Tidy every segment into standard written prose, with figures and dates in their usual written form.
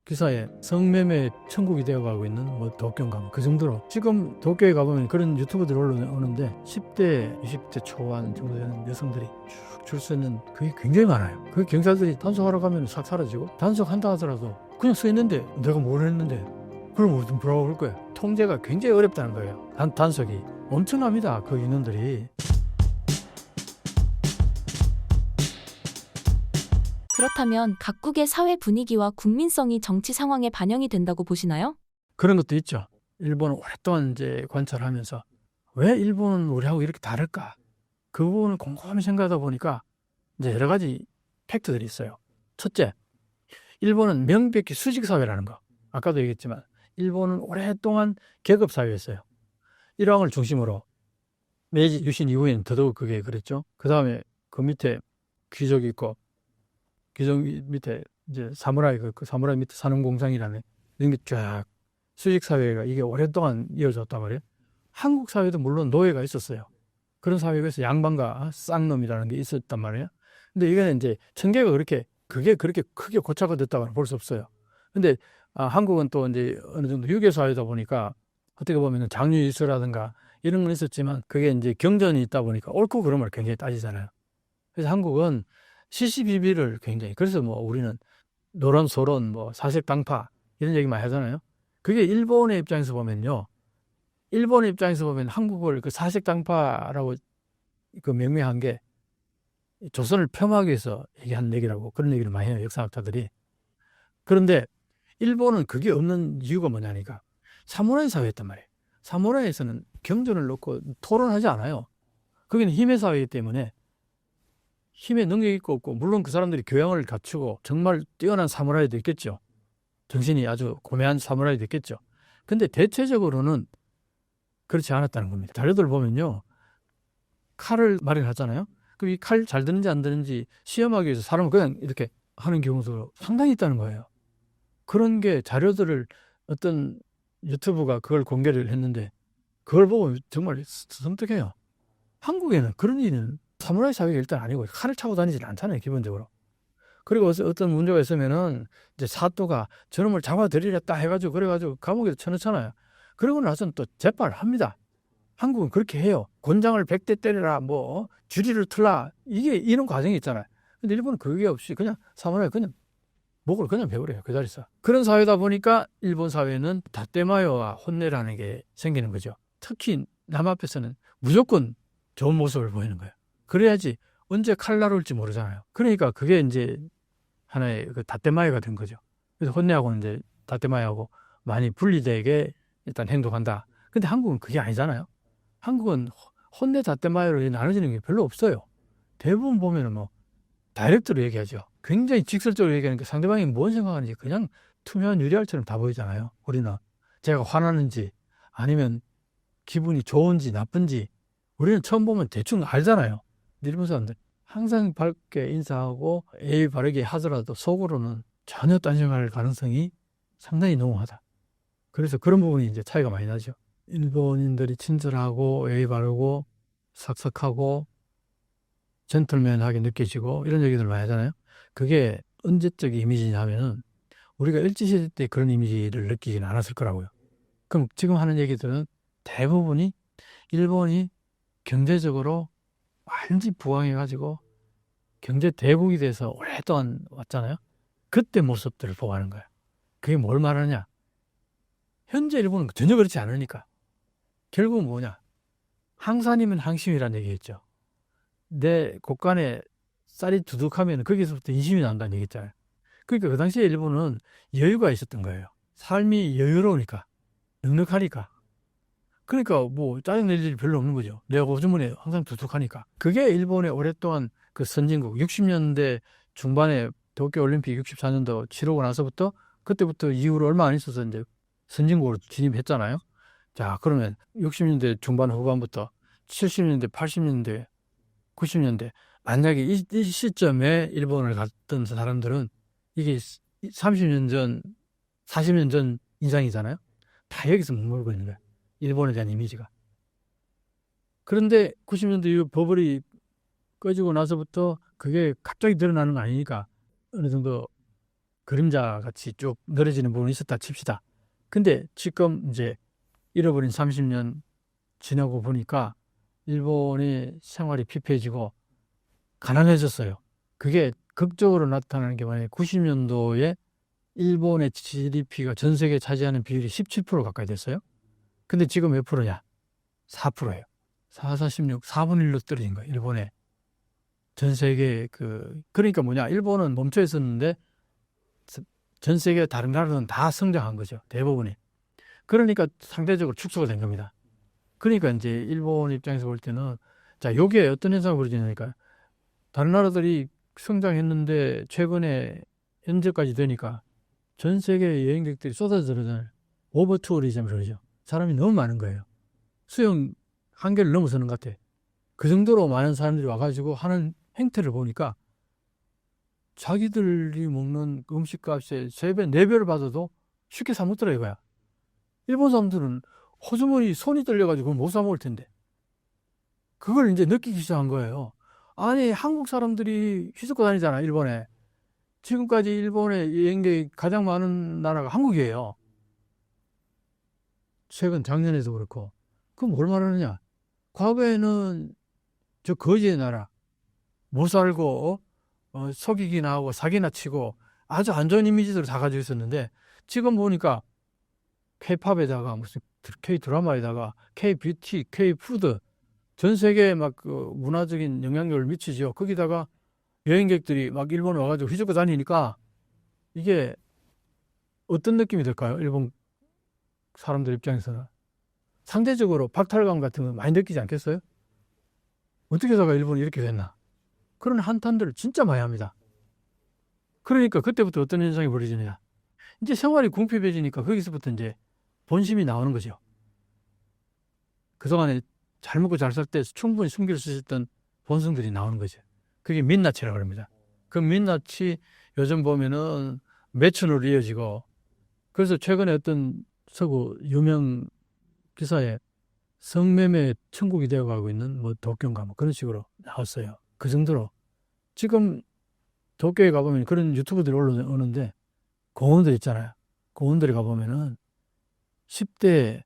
기사에 성매매 천국이 되어가고 있는 뭐 도쿄인가 그 정도로 지금 도쿄에 가보면 그런 유튜브들이 올라오는데 10대, 20대 초반 정도 되는 여성들이 쭉 줄 서 있는 그게 굉장히 많아요. 그 경찰들이 단속하러 가면 싹 사라지고 단속한다 하더라도 그냥 서 있는데 내가 뭘 했는데 그럼 뭐좀 뭐라고 그럴 거야. 통제가 굉장히 어렵다는 거예요. 단속이 엄청납니다. 그 인원들이. 그렇다면 각국의 사회 분위기와 국민성이 정치 상황에 반영이 된다고 보시나요? 그런 것도 있죠. 일본을 오랫동안 이제 관찰하면서 왜 일본은 우리하고 이렇게 다를까? 그 부분을 곰곰이 생각하다 보니까 이제 여러 가지 팩트들이 있어요. 첫째, 일본은 명백히 수직 사회라는 거. 아까도 얘기했지만 일본은 오랫동안 계급 사회였어요. 일왕을 중심으로 메이지 유신 이후에는 더더욱 그게 그랬죠. 그 다음에 그 밑에 귀족이 있고 귀족 밑에 이제 사무라이 그 사무라이 밑에 산업공장이라는 이런 게 쫙 수직 사회가 이게 오랫동안 이어졌단 말이에요. 한국 사회도 물론 노예가 있었어요. 그런 사회에서 양반과 쌍놈이라는 게 있었단 말이에요. 근데 이거는 이제 천계가 그게 그렇게 크게 고착화 됐다고는 볼 수 없어요. 근데 한국은 또 이제 어느 정도 유교 사회다 보니까 어떻게 보면 장유유서라든가 이런 건 있었지만 그게 이제 경전이 있다 보니까 옳고 그름을 굉장히 따지잖아요. 그래서 한국은 시시비비를 굉장히 그래서 뭐 우리는 노론 소론 뭐 사색당파 이런 얘기 많이 하잖아요. 그게 일본의 입장에서 보면요. 일본의 입장에서 보면 한국을 그 사색당파라고 그 명명한 게 조선을 폄하하기 위해서 얘기한 얘기라고 그런 얘기를 많이 해요. 역사학자들이. 그런데 일본은 그게 없는 이유가 뭐냐니까 사무라이 사회였단 말이에요. 사무라이에서는 경전을 놓고 토론하지 않아요. 거기는 힘의 사회이기 때문에 힘의 능력이 있고 없고 물론 그 사람들이 교양을 갖추고 정말 뛰어난 사무라이도 있겠죠. 정신이 아주 고매한 사무라이도 있겠죠. 근데 대체적으로는 그렇지 않았다는 겁니다. 자료들 보면요. 칼을 마련하잖아요. 그럼 이 칼 잘 드는지 안 드는지 시험하기 위해서 사람을 그냥 이렇게 하는 경우도 상당히 있다는 거예요. 그런 게 자료들을 어떤 유튜브가 그걸 공개를 했는데 그걸 보고 정말 섬뜩해요. 한국에는 그런 일은 사무라이 사회가 일단 아니고 칼을 차고 다니지 않잖아요. 기본적으로. 그리고 어떤 문제가 있으면은 이제 사또가 저놈을 잡아들이랬다 해가지고 그래가지고 감옥에 쳐넣잖아요. 그러고 나서는 또 재판을 합니다. 한국은 그렇게 해요. 권장을 100대 때려라, 뭐, 주리를 틀라. 이런 과정이 있잖아요. 근데 일본은 그게 없이 그냥 사무라이 그냥 목을 그냥 베어버려요. 그 자리에서. 그런 사회다 보니까 일본 사회는 다떼마요와 혼내라는 게 생기는 거죠. 특히 남 앞에서는 무조건 좋은 모습을 보이는 거예요. 그래야지 언제 칼 날올지 모르잖아요. 그러니까 그게 이제 하나의 그 다떼마요가 된 거죠. 그래서 혼내하고는 이제 다떼마요하고 많이 분리되게 일단 행동한다. 근데 한국은 그게 아니잖아요. 한국은 혼내 다떼마요를 나눠지는 게 별로 없어요. 대부분 보면은 뭐 다이렉트로 얘기하죠. 굉장히 직설적으로 얘기하니까 상대방이 뭔 생각하는지 그냥 투명한 유리알처럼 다 보이잖아요. 우리는 제가 화나는지 아니면 기분이 좋은지 나쁜지 우리는 처음 보면 대충 알잖아요. 일본 사람들 항상 밝게 인사하고 예의 바르게 하더라도 속으로는 전혀 딴 생각할 가능성이 상당히 농후하다. 그래서 그런 부분이 이제 차이가 많이 나죠. 일본인들이 친절하고 예의 바르고 삭삭하고 젠틀맨하게 느껴지고 이런 얘기들 많이 하잖아요. 그게 언제적 이미지냐 하면은 우리가 일제시대 때 그런 이미지를 느끼진 않았을 거라고요. 그럼 지금 하는 얘기들은 대부분이 일본이 경제적으로 완전히 부강해가지고 경제 대국이 돼서 오랫동안 왔잖아요. 그때 모습들을 보고 하는 거예요. 그게 뭘 말하냐? 현재 일본은 전혀 그렇지 않으니까. 결국은 뭐냐? 항산이면 항심이라는 얘기했죠. 내 곳간에 쌀이 두둑하면 거기서부터 인심이 난다는 얘기잖아요. 그러니까 그 당시에 일본은 여유가 있었던 거예요. 삶이 여유로우니까, 넉넉하니까. 그러니까 뭐 짜증낼 일이 별로 없는 거죠. 내가 오주머니에 항상 두둑하니까. 그게 일본의 오랫동안 그 선진국 60년대 중반에 도쿄올림픽 64년도 치르고 나서부터 그때부터 이후로 얼마 안 있어서 이제 선진국으로 진입했잖아요. 자, 그러면 60년대 중반 후반부터 70년대, 80년대, 90년대 만약에 이 시점에 일본을 갔던 사람들은 이게 30년 전, 40년 전 인상이잖아요. 다 여기서 머물고 있는 거야. 일본에 대한 이미지가. 그런데 90년대 이후 버블이 꺼지고 나서부터 그게 갑자기 드러나는 거 아니니까 어느 정도 그림자 같이 쭉 늘어지는 부분이 있었다 칩시다. 근데 지금 이제 잃어버린 30년 지나고 보니까 일본의 생활이 피폐해지고 가난해졌어요. 그게 극적으로 나타나는 게 만약에 90년도에 일본의 GDP가 전 세계에 차지하는 비율이 17% 가까이 됐어요. 근데 지금 몇 프로냐? 4%예요. 4, 4, 16, 4분의 1로 떨어진 거예요. 일본의 전 세계 그러니까 뭐냐? 일본은 멈춰 있었는데 전 세계 다른 나라는 다 성장한 거죠. 대부분이. 그러니까 상대적으로 축소가 된 겁니다. 그러니까 이제 일본 입장에서 볼 때는 자, 요게 어떤 현상이 벌어지냐니까 다른 나라들이 성장했는데 최근에 현재까지 되니까 전 세계 여행객들이 쏟아져 들어오잖아요. 오버 투어리즘을 그러죠. 사람이 너무 많은 거예요. 수용 한계를 넘어서는 것 같아. 그 정도로 많은 사람들이 와가지고 하는 행태를 보니까 자기들이 먹는 음식값의 3배, 4배를 받아도 쉽게 사 먹더라 이거야. 일본 사람들은 호주머니 손이 떨려가지고 못 사 먹을 텐데. 그걸 이제 느끼기 시작한 거예요. 아니, 한국 사람들이 휘젓고 다니잖아, 일본에. 지금까지 일본의 여행객이 가장 많은 나라가 한국이에요. 최근 작년에도 그렇고. 그럼 뭘 말하느냐? 과거에는 저 거지의 나라, 못 살고 속이기나 하고 사기나 치고 아주 안 좋은 이미지들을 다 가지고 있었는데 지금 보니까 K-팝에다가 무슨 K-드라마에다가 K-뷰티, K-푸드 전 세계에 막 문화적인 영향력을 미치죠. 거기다가 여행객들이 막 일본에 와가지고 휘젓고 다니니까 이게 어떤 느낌이 들까요? 일본 사람들 입장에서는. 상대적으로 박탈감 같은 거 많이 느끼지 않겠어요? 어떻게 해서가 일본이 이렇게 됐나? 그런 한탄들을 진짜 많이 합니다. 그러니까 그때부터 어떤 현상이 벌어지느냐. 이제 생활이 궁핍해지니까 거기서부터 이제 본심이 나오는 거죠. 그동안에 잘 먹고 잘 살 때 충분히 숨길 수 있었던 본성들이 나오는 거죠. 그게 민낯이라고 합니다. 그 민낯이 요즘 보면은 매춘으로 이어지고 그래서 최근에 어떤 서구 유명 기사에 성매매 천국이 되어가고 있는 뭐 도쿄인가 뭐 그런 식으로 나왔어요. 그 정도로 지금 도쿄에 가보면 그런 유튜브들이 올라오는데 공원들 있잖아요. 공원들에 가보면은 10대,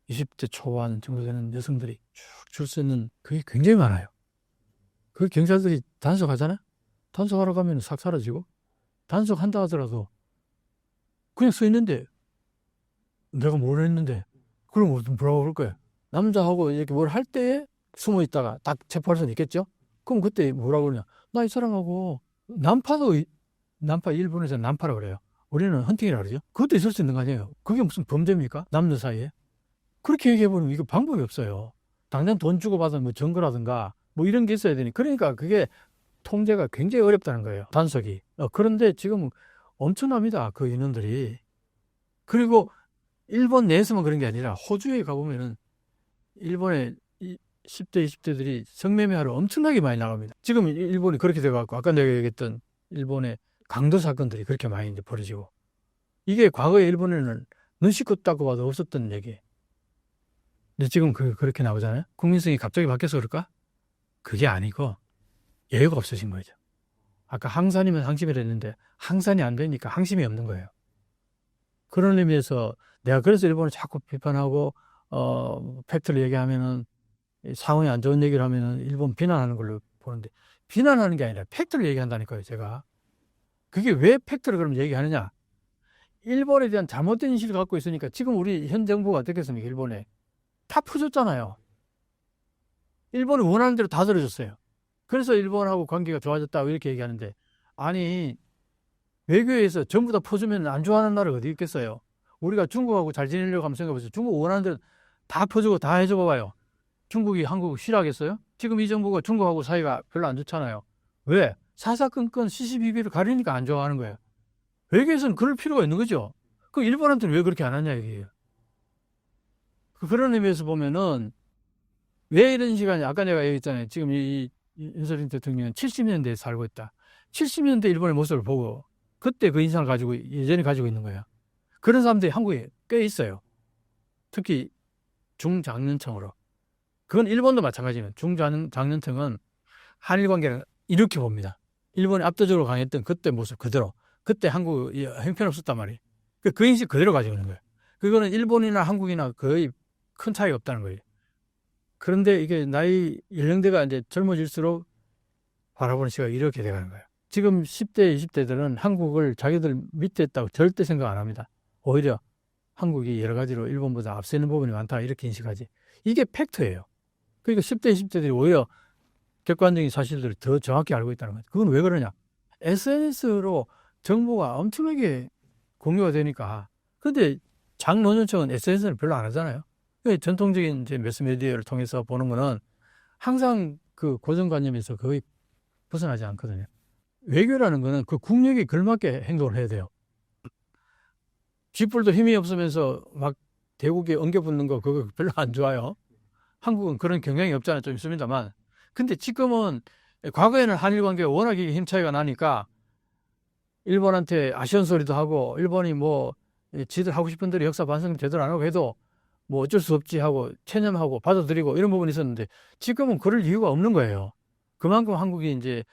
20대 초반 정도 되는 여성들이 쭉 줄 서 있는 그게 굉장히 많아요. 그 경찰들이 단속하잖아요. 단속하러 가면 싹 사라지고 단속한다 하더라도 그냥 서 있는데 내가 뭘 했는데 그럼 뭐라고 그럴 거예요. 남자하고 이렇게 뭘 할 때에 숨어 있다가 딱 체포할 수는 있겠죠. 그럼 그때 뭐라고 그러냐. 나 이 사람하고 난파 일본에서 난파라고 그래요. 우리는 헌팅이라고 그러죠. 그것도 있을 수 있는 거 아니에요. 그게 무슨 범죄입니까? 남녀 사이에. 그렇게 얘기해보면 이거 방법이 없어요. 당장 돈 주고 받은 뭐 증거라든가 뭐 이런 게 있어야 되니. 그러니까 그게 통제가 굉장히 어렵다는 거예요. 단속이. 그런데 지금 엄청납니다. 그 인원들이. 그리고 일본 내에서만 그런 게 아니라 호주에 가보면은 일본의 10대, 20대들이 성매매하러 엄청나게 많이 나갑니다. 지금 일본이 그렇게 돼갖고 아까 내가 얘기했던 일본의 강도 사건들이 그렇게 많이 이제 벌어지고 이게 과거에 일본에는 눈치 껏다고 봐도 없었던 얘기. 근데 지금 그렇게 나오잖아요. 국민성이 갑자기 바뀌어서 그럴까? 그게 아니고 여유가 없어진 거죠. 아까 항산이면 항심이라 했는데 항산이 안 되니까 항심이 없는 거예요. 그런 의미에서 내가 그래서 일본을 자꾸 비판하고 팩트를 얘기하면은 상황이 안 좋은 얘기를 하면은 일본 비난하는 걸로 보는데 비난하는 게 아니라 팩트를 얘기한다니까요. 제가 그게 왜 팩트를 그럼 얘기하느냐? 일본에 대한 잘못된 인식을 갖고 있으니까 지금 우리 현 정부가 어떻게 했습니까? 일본에 다 퍼줬잖아요. 일본이 원하는 대로 다 들어줬어요. 그래서 일본하고 관계가 좋아졌다고 이렇게 얘기하는데 아니 외교에서 전부 다 퍼주면 안 좋아하는 나라가 어디 있겠어요? 우리가 중국하고 잘 지내려고 하면 생각해보세요. 중국 원하는 대로 다 퍼주고 다 해줘 봐봐요. 중국이 한국을 싫어하겠어요? 지금 이 정부가 중국하고 사이가 별로 안 좋잖아요. 왜? 사사건건 시시비비를 가리니까 안 좋아하는 거예요. 외교에서는 그럴 필요가 있는 거죠. 그 일본한테는 왜 그렇게 안 하냐 이게요. 그런 의미에서 보면은 왜 이런 시간이 아까 내가 얘기했잖아요. 지금 이 윤석열 대통령은 70년대에 살고 있다. 70년대 일본의 모습을 보고 그때 그 인상을 가지고 예전에 가지고 있는 거예요. 그런 사람들이 한국에 꽤 있어요. 특히 중장년층으로. 그건 일본도 마찬가지예요. 중장년층은 한일 관계를 이렇게 봅니다. 일본이 압도적으로 강했던 그때 모습 그대로. 그때 한국이 형편없었단 말이에요. 그 인식 그대로 가지고 있는 거예요. 그거는 일본이나 한국이나 거의 큰 차이가 없다는 거예요. 그런데 이게 나이 연령대가 이제 젊어질수록 바라보는 시각이 이렇게 돼가는 거예요. 지금 10대, 20대들은 한국을 자기들 밑에 있다고 절대 생각 안 합니다. 오히려 한국이 여러 가지로 일본보다 앞서 있는 부분이 많다 이렇게 인식하지. 이게 팩트예요. 그러니까 10대, 20대들이 오히려 객관적인 사실들을 더 정확히 알고 있다는 거예요. 그건 왜 그러냐? SNS로 정보가 엄청나게 공유가 되니까. 그런데 장노년층은 SNS를 별로 안 하잖아요. 전통적인 이제 매스미디어를 통해서 보는 거는 항상 그 고정관념에서 거의 벗어나지 않거든요. 외교라는 거는 그 국력에 걸맞게 행동을 해야 돼요. 쥐뿔도 힘이 없으면서 막 대국에 엉겨붙는 거 그거 별로 안 좋아요. 한국은 그런 경향이 없잖아요. 좀 있습니다만. 근데 지금은 과거에는 한일 관계가 워낙에 힘 차이가 나니까 일본한테 아쉬운 소리도 하고 일본이 뭐 지들 하고 싶은 대로 역사 반성 제대로 안 하고 해도 뭐 어쩔 수 없지 하고 체념하고 받아들이고 이런 부분이 있었는데 지금은 그럴 이유가 없는 거예요. 그만큼 한국이 이제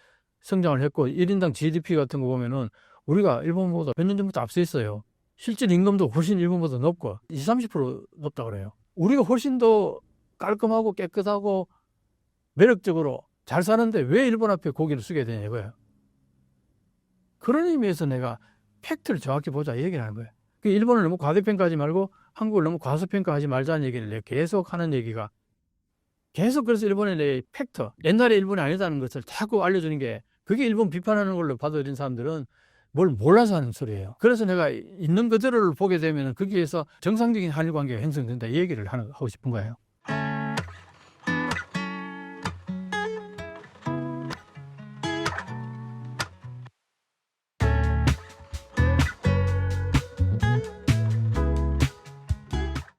성장을 했고 1인당 GDP 같은 거 보면은 우리가 일본보다 몇 년 전부터 앞서 있어요. 실질 임금도 훨씬 일본보다 높고 20, 30% 높다 그래요. 우리가 훨씬 더 깔끔하고 깨끗하고 매력적으로 잘 사는데 왜 일본 앞에 고개를 숙여야 되냐 이거예요. 그런 의미에서 내가 팩트를 정확히 보자 이 얘기를 하는 거예요. 일본을 너무 과대평가하지 말고 한국을 너무 과소평가하지 말자는 얘기를 내가 계속 하는 얘기가 계속 그래서 일본의 내 팩트 옛날에 일본이 아니다는 것을 자꾸 알려주는 게 그게 일본 비판하는 걸로 받아들인 사람들은 뭘 몰라서 하는 소리예요. 그래서 내가 있는 그대로를 보게 되면 거기에서 정상적인 한일 관계가 형성된다 이 얘기를 하고 싶은 거예요.